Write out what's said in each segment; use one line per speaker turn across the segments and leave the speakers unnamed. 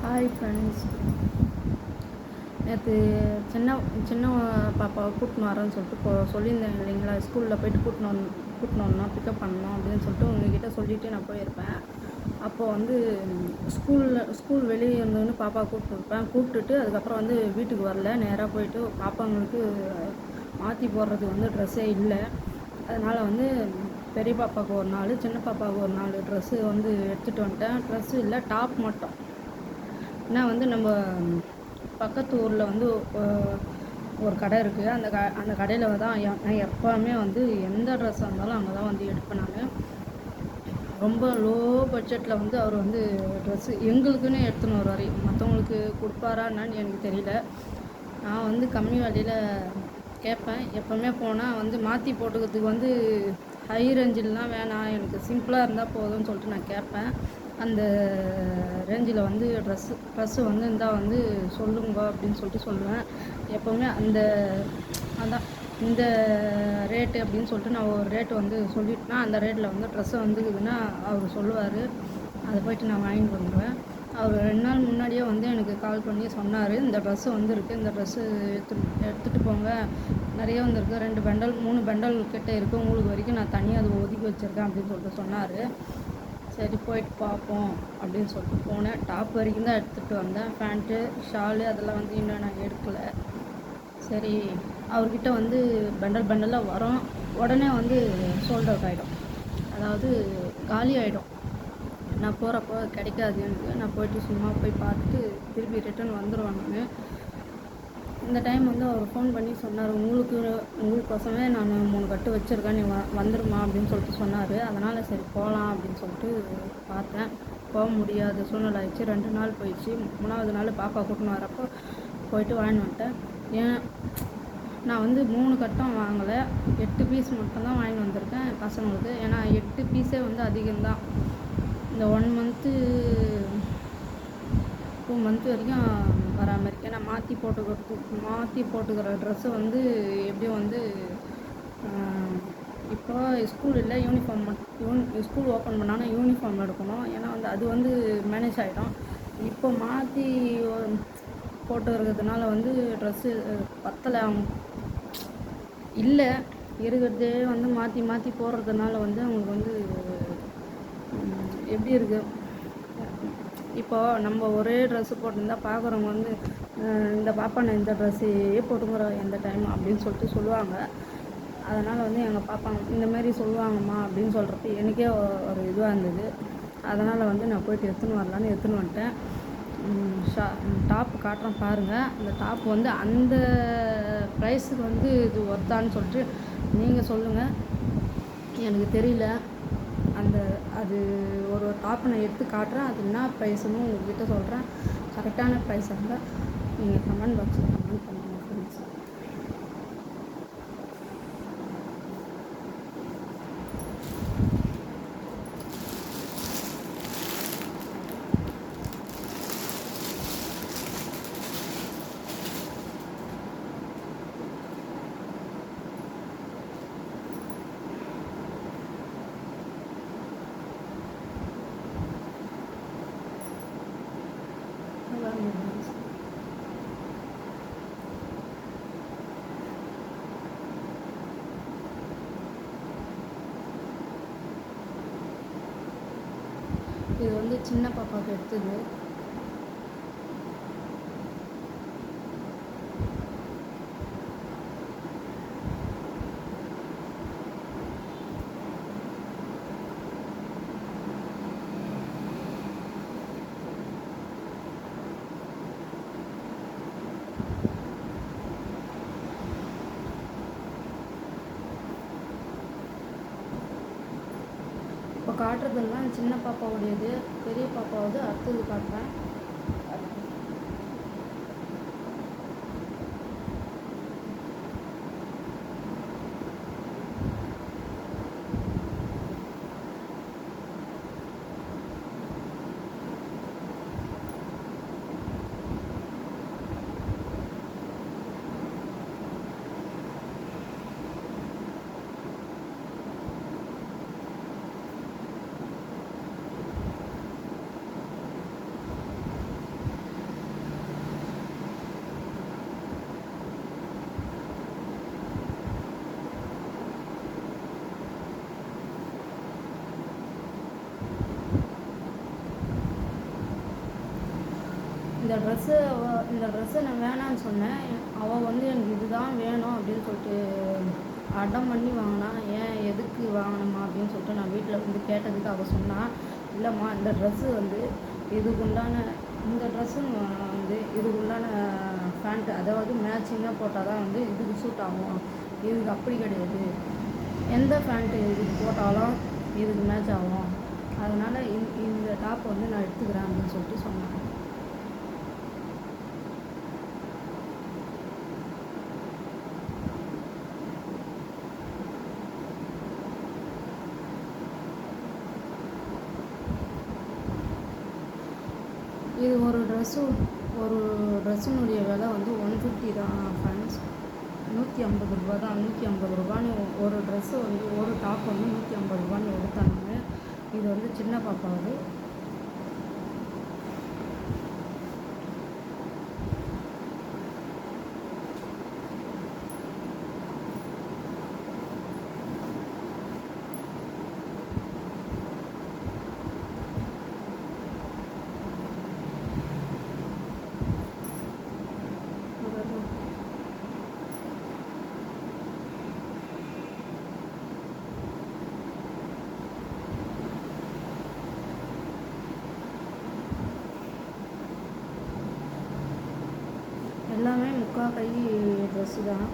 Hi friends. நேற்று சின்ன சின்ன பாப்பாவை கூட்டின்னு வரேன்னு சொல்லிட்டு சொல்லியிருந்தேன் இல்லைங்களா. ஸ்கூலில் போய்ட்டு கூட்டின்னு வரணும், பிக்கப் பண்ணணும் அப்படின்னு சொல்லிட்டு உங்ககிட்ட சொல்லிவிட்டு நான் போயிருப்பேன். அப்போது வந்து ஸ்கூல் வெளியே இருந்தோன்னு பாப்பா கூப்பிட்டுட்டு அதுக்கப்புறம் வந்து வீட்டுக்கு வரல. நேராக போயிட்டு பாப்பாங்களுக்கு மாற்றி போடுறதுக்கு வந்து ட்ரெஸ்ஸே இல்லை. அதனால் வந்து பெரிய பாப்பாவுக்கு ஒரு நாள், சின்ன பாப்பாவுக்கு ஒரு நாள் ட்ரெஸ்ஸு வந்து எடுத்துகிட்டு வந்துட்டேன். ட்ரெஸ்ஸு இல்லை, டாப் மட்டும். ஏன்னா வந்து நம்ம பக்கத்து ஊரில் வந்து ஒரு கடை இருக்குது. அந்த கடையில் தான் நான் எப்போவுமே வந்து எந்த ட்ரெஸ்ஸாக இருந்தாலும் அங்கே தான் வந்து எடுப்பேன். நான் ரொம்ப லோ பட்ஜெட்டில் வந்து அவர் வந்து ட்ரெஸ்ஸு எங்களுக்குன்னு எடுத்துன்னு வருவார். மற்றவங்களுக்கு கொடுப்பாரா என்னன்னு எனக்கு தெரியல. நான் வந்து கம்மி விலையில் கேட்பேன். எப்போவுமே போனால் வந்து மாற்றி போட்டுக்கிறதுக்கு வந்து ஹை ரேஞ்சிலலாம் வேணாம், எனக்கு சிம்பிளாக இருந்தால் போதும்னு சொல்லிட்டு நான் கேட்பேன். அந்த ரேஞ்சில் வந்து ட்ரெஸ்ஸு வந்து இருந்தால் வந்து சொல்லுங்க அப்படின்னு சொல்லிட்டு சொல்லுவேன். எப்போவுமே அதான் இந்த ரேட்டு அப்படின்னு சொல்லிட்டு நான் ஒரு ரேட்டு வந்து சொல்லிட்டேன்னா அந்த ரேட்டில் வந்து ட்ரெஸ்ஸை வந்துக்குதுன்னா அவர் சொல்லுவார். அதை போய்ட்டு நான் வாங்கிட்டு வந்துடுவேன். அவர் 2 நாள் முன்னாடியே வந்து எனக்கு கால் பண்ணி சொன்னார், இந்த ட்ரெஸ்ஸு வந்துருக்கு, இந்த ட்ரெஸ்ஸு எடுத்துகிட்டு போங்க, நிறைய வந்துருக்கு, 2 பண்டல் 3 பண்டல் கிட்டே இருக்குது, உங்களுக்கு வரைக்கும் நான் தனியாக அதை ஒதுக்கி வச்சுருக்கேன் அப்படின்னு சொல்லிட்டு சொன்னார். சரி போயிட்டு பார்ப்போம் அப்படின்னு சொல்லிட்டு போனேன். டாப் வரைக்கும் தான் எடுத்துகிட்டு வந்தேன். பேண்ட்டு ஷாலு அதெல்லாம் வந்து இன்னும் நான் எடுக்கலை. சரி, அவர்கிட்ட வந்து பண்டலாக வரும், உடனே வந்து சோல்ட் அவுட் ஆகிடும், அதாவது காலி ஆகிடும். நான் போகிறப்போ கிடைக்காது எனக்கு. நான் போய்ட்டு சும்மா போய் பார்த்துட்டு திருப்பி ரிட்டன் வந்துடுவேன். நான் இந்த டைம் வந்து அவர் ஃபோன் பண்ணி சொன்னார், உங்களுக்கோசமே நான் 3 கட்டு வச்சுருக்கேன், நீ வந்துடுமா அப்படின்னு சொல்லிட்டு சொன்னார். அதனால் சரி போகலாம் அப்படின்னு சொல்லிட்டு பார்த்தேன். போக முடியாத சூழ்நிலை ஆயிடுச்சு. 2 நாள் போயிடுச்சு. 3ஆவது நாள் பாப்பா கூட்டின்னு வரப்போ போயிட்டு வாங்கிட்டு வந்துட்டேன். ஏன் நான் வந்து 3 கட்டம் வாங்கலை, 8 பீஸ் மட்டும்தான் வாங்கிட்டு வந்திருக்கேன் பசங்களுக்கு. ஏன்னா 8 பீஸே வந்து அதிகம்தான். இந்த 1 மந்த்து 2 மந்த் வரைக்கும் வரா மாதிரி. ஏன்னா மாற்றி போட்டுக்கிற ட்ரெஸ்ஸு வந்து எப்படியும் வந்து இப்போ ஸ்கூல் இல்லை, ஸ்கூல் ஓப்பன் பண்ணாலும் யூனிஃபார்ம் எடுக்கணும். ஏன்னா வந்து அது வந்து மேனேஜ் ஆகிடும். இப்போ மாற்றி போட்டுக்கிறதுனால வந்து ட்ரெஸ்ஸு பத்தலை, இல்லை இருக்கிறதே வந்து மாற்றி போடுறதுனால வந்து அவங்களுக்கு வந்து எப்படி இருக்குது. இப்போது நம்ம ஒரே ட்ரெஸ்ஸு போட்டிருந்தா பார்க்குறவங்க வந்து இந்த பாப்பா நான் இந்த ட்ரெஸ்ஸே போட்டுங்கிற எந்த டைம் அப்படின்னு சொல்லிட்டு சொல்லுவாங்க. அதனால் வந்து எங்கள் பாப்பா இந்தமாரி சொல்லுவாங்கம்மா அப்படின்னு சொல்கிறப்ப எனக்கே ஒரு இதுவாக இருந்தது. அதனால் வந்து நான் போய்ட்டு எடுத்துன்னு வந்துட்டேன். டாப்பு காட்டுறேன் பாருங்கள். அந்த டாப் வந்து அந்த ப்ரைஸுக்கு வந்து இது ஒர்த்தான்னு சொல்லிட்டு நீங்கள் சொல்லுங்கள். எனக்கு தெரியல. அது ஒரு டாப்பை நான் எடுத்து காட்டுறேன், அது என்ன ப்ரைஸுன்னு உங்கள்கிட்ட சொல்கிறேன். கரெக்டான ப்ரைஸாக இருந்தால் நீங்கள் கமெண்ட் பாக்ஸில் கமெண்ட் பண்ணுங்கள் ஃப்ரெண்ட்ஸ். இது வந்து சின்ன பாப்பாவுக்கு எடுத்தது. இப்போ காட்டுறதெல்லாம் சின்ன பாப்பாவுடையது. பெரிய பாப்பாவது அடுத்தது காட்டுறேன். இந்த ட்ரெஸ்ஸை நான் வேணான்னு சொன்னேன். அவள் வந்து எனக்கு இதுதான் வேணும் அப்படின்னு சொல்லிட்டு அடம் பண்ணி வாங்கினா. ஏன் எதுக்கு வாங்கணுமா அப்படின்னு சொல்லிட்டு நான் வீட்டில் வந்து கேட்டதுக்கு அவள் சொன்னா, இல்லைம்மா இந்த ட்ரெஸ்ஸு வந்து இதுக்குண்டான இந்த ட்ரெஸ்ஸு வந்து இதுக்குண்டான பேண்ட்டு, அதாவது மேட்சிங்காக போட்டால் தான் வந்து இதுக்கு சூட் ஆகும். இதுக்கு அப்படி கிடையாது, எந்த பேண்ட்டு இதுக்கு போட்டாலும் இதுக்கு மேட்ச் ஆகும். அதனால் இந்த டாப் வந்து நான் எடுத்துக்கிறேன் அப்படின்னு சொல்லிட்டு சொன்னேன். இது ஒரு ட்ரெஸ்ஸினுடைய விலை வந்து 150 தான் ஃப்ரெண்ட்ஸ். 150 ரூபா தான். 150 ரூபான்னு ஒரு ட்ரெஸ்ஸு வந்து ஒரு டாப் வந்து 150 ரூபான்னு எடுத்தாங்க. இது வந்து சின்ன பாப்பாவுது. எல்லாமே முக்கால் கை ட்ரெஸ்ஸு தான்.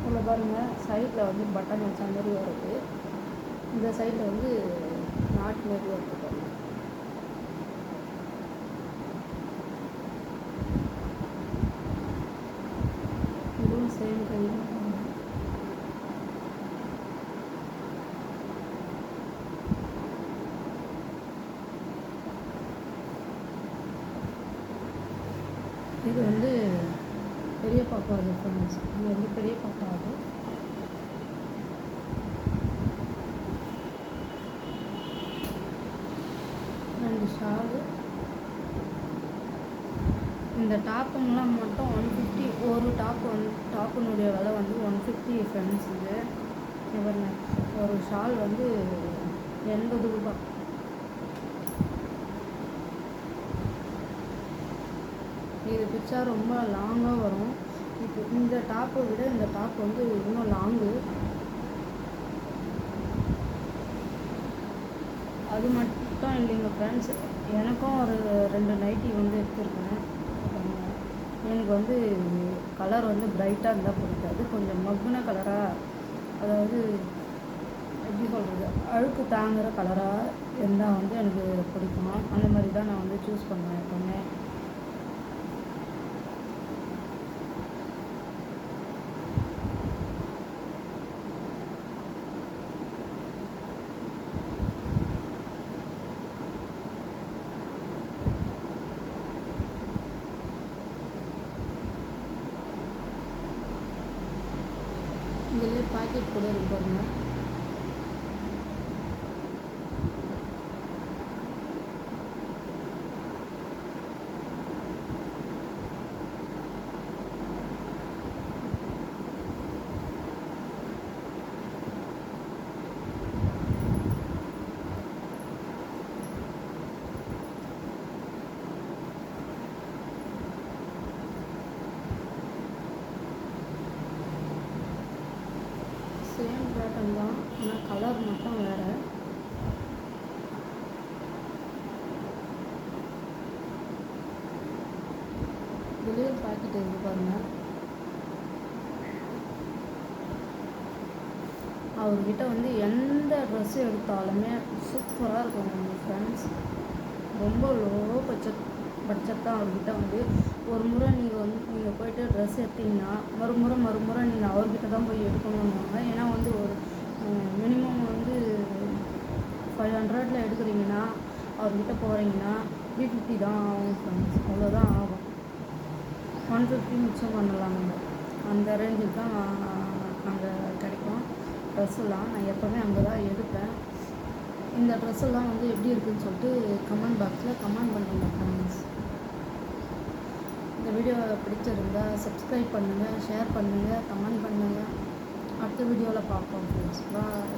இதில் பாருங்கள், சைடில் வந்து பட்டன் வச்ச மாதிரி வருது. இந்த சைடில் வந்து நாட் மாரி வருது பாருங்கள். இதுவும் சேம் கையில். இது வந்து பெரிய பாப்பா அது ஃப்ரெண்ட்ஸ். இது வந்து பெரிய பாப்பா அது. ரெண்டு ஷாலு. இந்த டாப்புங்கெலாம் மட்டும் 150. ஒரு டாப்புனுடைய விலை வந்து 150 ஃப்ரெண்ட்ஸ். இது ஒரு ஷால் வந்து 80 ரூபா. இது பிச்சா ரொம்ப லாங்காக வரும். இப்போ இந்த டாப்பை விட இந்த டாப் வந்து இன்னும் லாங்கு. அது மட்டும் இல்லைங்க ஃப்ரெண்ட்ஸ், எனக்கும் ஒரு 2 நைட்டி வந்து எடுத்துருக்கேன். எனக்கு வந்து கலர் வந்து பிரைட்டாக இருந்தால் பிடிக்காது. கொஞ்சம் மக்குன கலராக, அதாவது எப்படி சொல்கிறது, அழுக்கு தாங்குகிற கலராக இருந்தால் வந்து எனக்கு பிடிக்கும். அந்த மாதிரி தான் நான் வந்து சூஸ் பண்ணுவேன் எப்போவுமே. இதிலே பாக்கெட் கூட இருக்கு பாருங்க. இதுலேயே பாக்கெட் இருக்குது பாருங்கள். அவர்கிட்ட வந்து எந்த ட்ரெஸ்ஸு எடுத்தாலுமே சூப்பராக இருக்கும் ஃப்ரெண்ட்ஸ். ரொம்ப லோ பட்ஜெட் தான் அவர்கிட்ட வந்து. ஒரு முறை நீங்கள் போய்ட்டு ட்ரெஸ் எடுத்திங்கன்னா மறுமுறை நீங்கள் அவர்கிட்ட தான் போய் எடுக்கணுன்னுவாங்க. ஏன்னா வந்து ஒரு மினிமம் வந்து 500 எடுக்கிறீங்கன்னா அவர்கிட்ட போகிறீங்கன்னா 350 தான் ஆகும் ஃப்ரெண்ட்ஸ். அவ்வளோதான் ஆகும். 150 மிச்சம் பண்ணலாம். நம்ம அந்த ரேஞ்சுக்கு தான் அங்கே கிடைக்கும் ட்ரெஸ்ஸெல்லாம். நான் எப்போவுமே அங்கே தான் எடுப்பேன். இந்த ட்ரெஸ்ஸெல்லாம் வந்து எப்படி இருக்குதுன்னு சொல்லிட்டு கமெண்ட் பாக்ஸில் கமெண்ட் பண்ணுங்கள் ஃப்ரெண்ட்ஸ். இந்த வீடியோ பிடிச்சிருந்தால் சப்ஸ்கிரைப் பண்ணுங்கள், ஷேர் பண்ணுங்கள், கமெண்ட் பண்ணுங்கள். அடுத்த வீடியோவில் பார்ப்போம் ஃப்ரெண்ட்ஸ். பாய்.